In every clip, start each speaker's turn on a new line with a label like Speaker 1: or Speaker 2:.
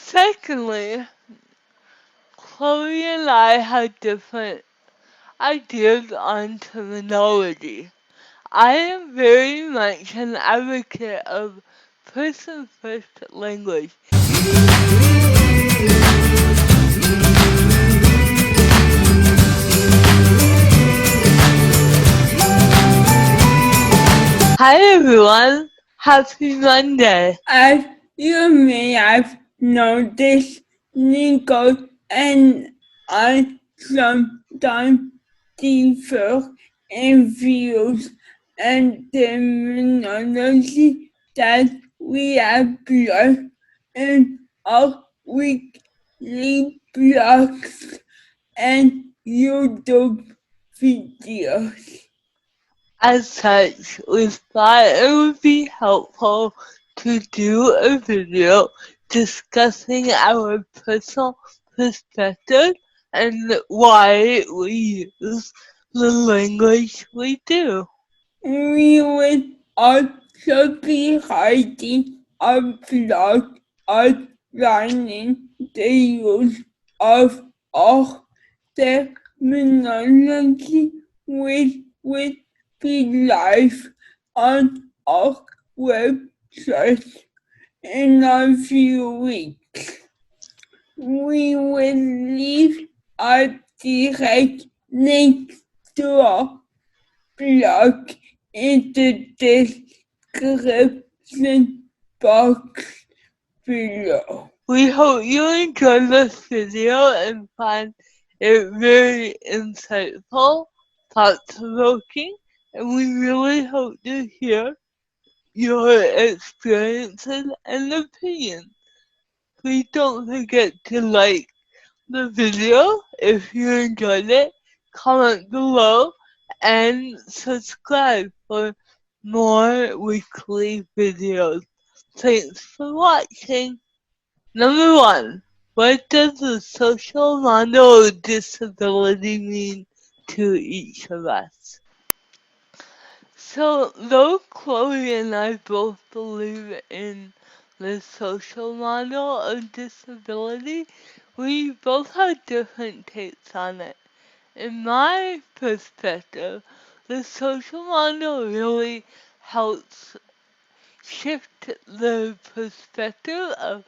Speaker 1: Secondly, Chloe and I have different ideas on terminology. I am very much an advocate of person-first language. Hi everyone, happy Monday.
Speaker 2: As you may have noticed, Nico and I sometimes differ in views and terminology that we employ in our weekly blogs and YouTube videos.
Speaker 1: As such, we thought it would be helpful to do a video discussing our personal perspective and why we use the language we do.
Speaker 2: We will also be writing a blog outlining the use of all terminology, which will be live on our website in a few weeks. We will leave a direct link to our blog in the description box below.
Speaker 1: We hope you enjoyed this video and find it very insightful, thought-provoking, and we really hope to hear your experiences and opinions. Please don't forget to like the video if you enjoyed it, comment below, and subscribe for more weekly videos. Thanks for watching. Number 1. What does the social model of disability mean to each of us? So, though Chloe and I both believe in the social model of disability, we both have different takes on it. In my perspective, the social model really helps shift the perspective of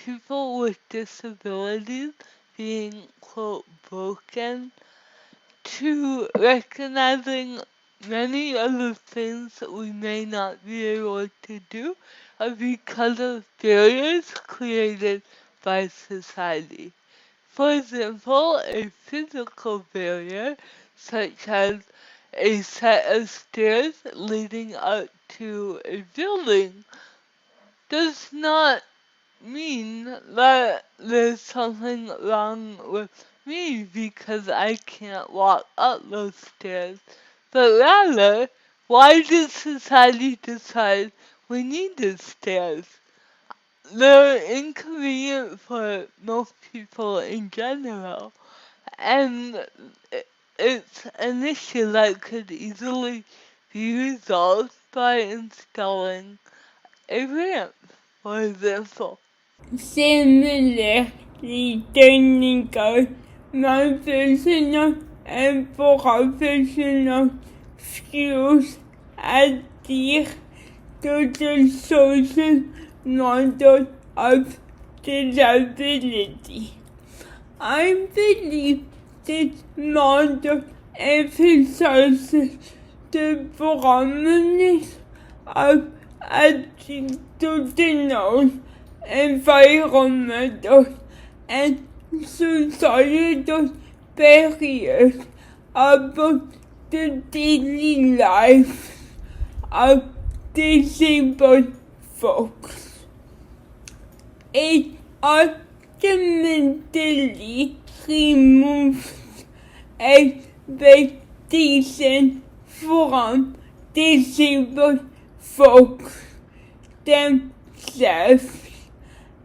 Speaker 1: people with disabilities being, quote, broken, to recognizing many of the things that we may not be able to do are because of barriers created by society. For example, a physical barrier, such as a set of stairs leading up to a building, does not mean that there's something wrong with me because I can't walk up those stairs, but rather, why did society decide we need these stairs? They're inconvenient for most people in general, and it's an issue that could easily be resolved by installing a ramp, for example.
Speaker 2: Similarly, technical, my personal and professional skills adhere to the social model of disability. I believe this model emphasizes the prominence of attitudinal, environmental, and societal barriers about the daily life of disabled folks. It ultimately removes expectation from disabled folks themselves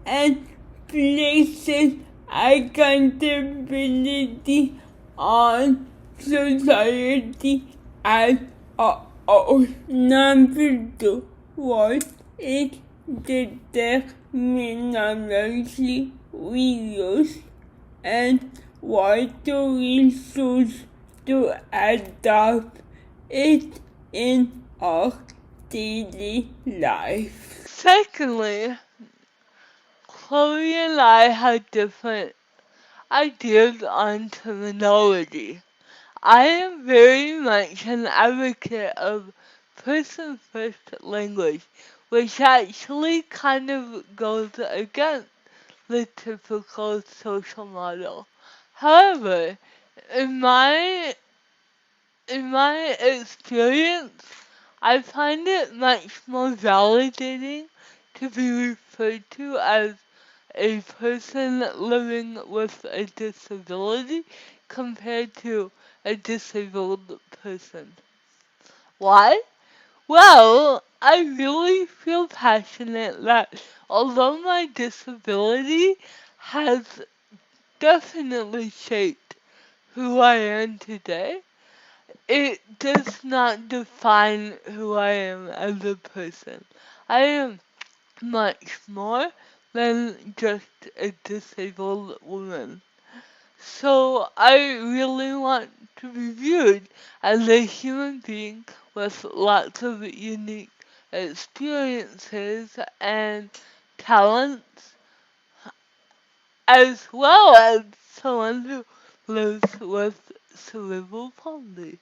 Speaker 2: and places accountability on society as a whole. Number 2. What is the terminology videos and what do we choose to adopt it in our daily life.
Speaker 1: Secondly, Chloe and I have different ideas on terminology. I am very much an advocate of person-first language, which actually kind of goes against the typical social model. However, in my in my experience, I find it much more validating to be referred to as a person living with a disability compared to a disabled person. Why? Well, I really feel passionate that although my disability has definitely shaped who I am today, it does not define who I am as a person. I am much more than just a disabled woman. So I really want to be viewed as a human being with lots of unique experiences and talents, as well as someone who lives with cerebral palsy.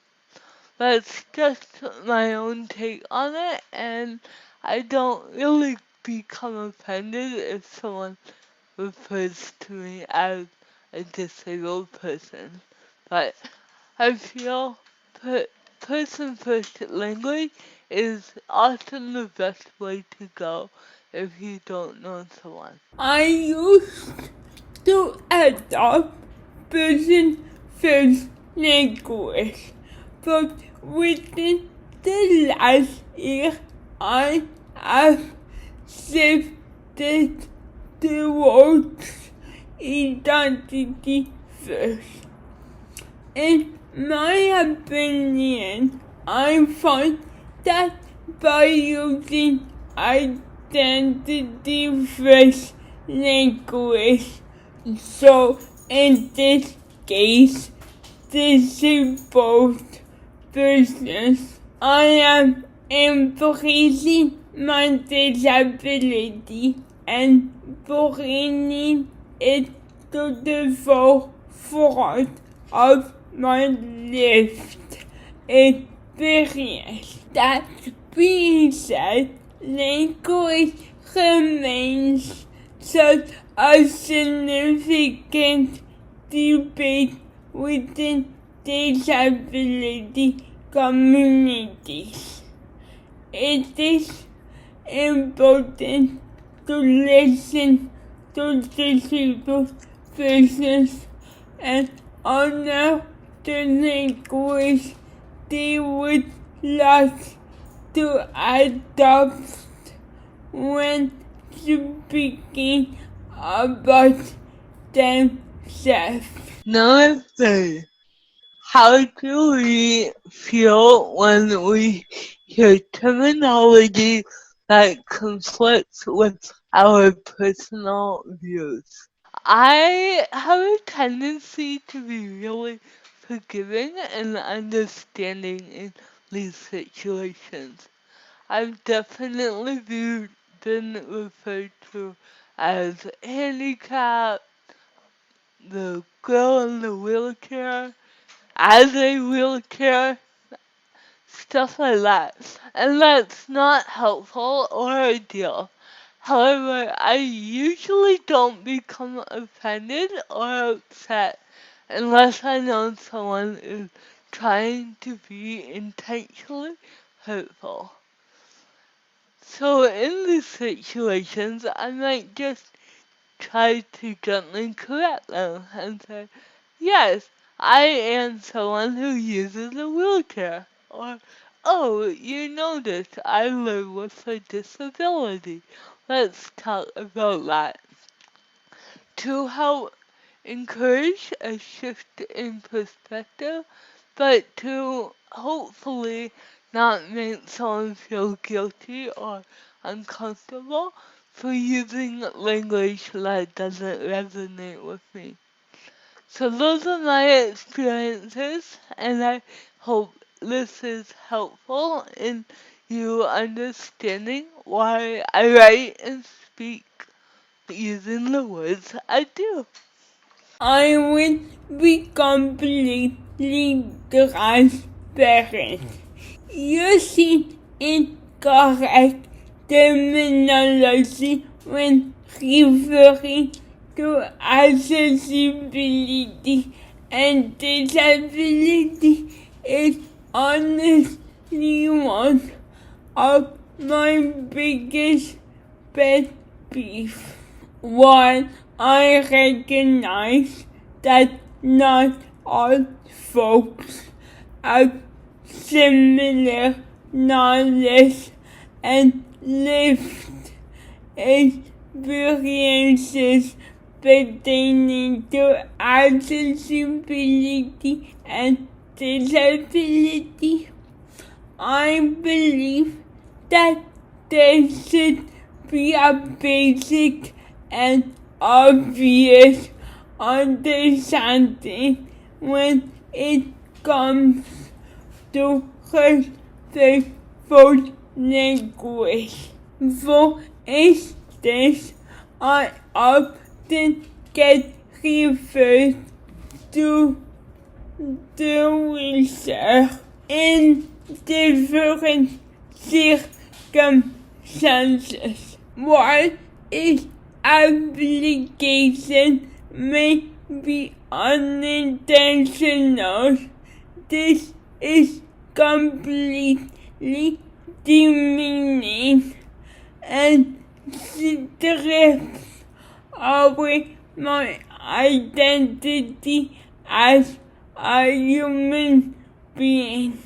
Speaker 1: That's just my own take on it, and I don't really become offended if someone refers to me as a disabled person. But I feel person first language is often the best way to go if you don't know someone.
Speaker 2: I used to adopt person first language, but within the last year I have shifted towards identity first. In my opinion, I find that by using identity first language, so in this case, disabled persons, I am embracing my disability and bringing it to the forefront of my lived experience. That being said, language remains such a significant debate within disability communities. It is important to listen to disabled persons and honor the language they would like to adopt when speaking about themselves.
Speaker 1: Number three, how do we feel when we hear terminology that conflicts with our personal views? I have a tendency to be really forgiving and understanding in these situations. I've definitely been referred to as handicapped, the girl in the wheelchair, as a wheelchair, stuff like that. And that's not helpful or ideal. However, I usually don't become offended or upset unless I know someone is trying to be intentionally hurtful. So in these situations, I might just try to gently correct them and say, yes, I am someone who uses a wheelchair. Or, oh, you noticed I live with a disability. Let's talk about that. To help encourage a shift in perspective, but to hopefully not make someone feel guilty or uncomfortable for using language that doesn't resonate with me. So those are my experiences, and I hope this is helpful in you understanding why I write and speak using the words I do.
Speaker 2: I will be completely transparent. Using incorrect terminology when referring to accessibility and disability is honestly one of my biggest pet peeves. While I recognize that not all folks have similar knowledge and lived experiences pertaining to accessibility and disability, I believe that there should be a basic and obvious understanding when it comes to respectful language. For instance, I often get referred to the wheelchair in different circumstances. While its application may be unintentional, this is completely demeaning and strips away my identity as a human being.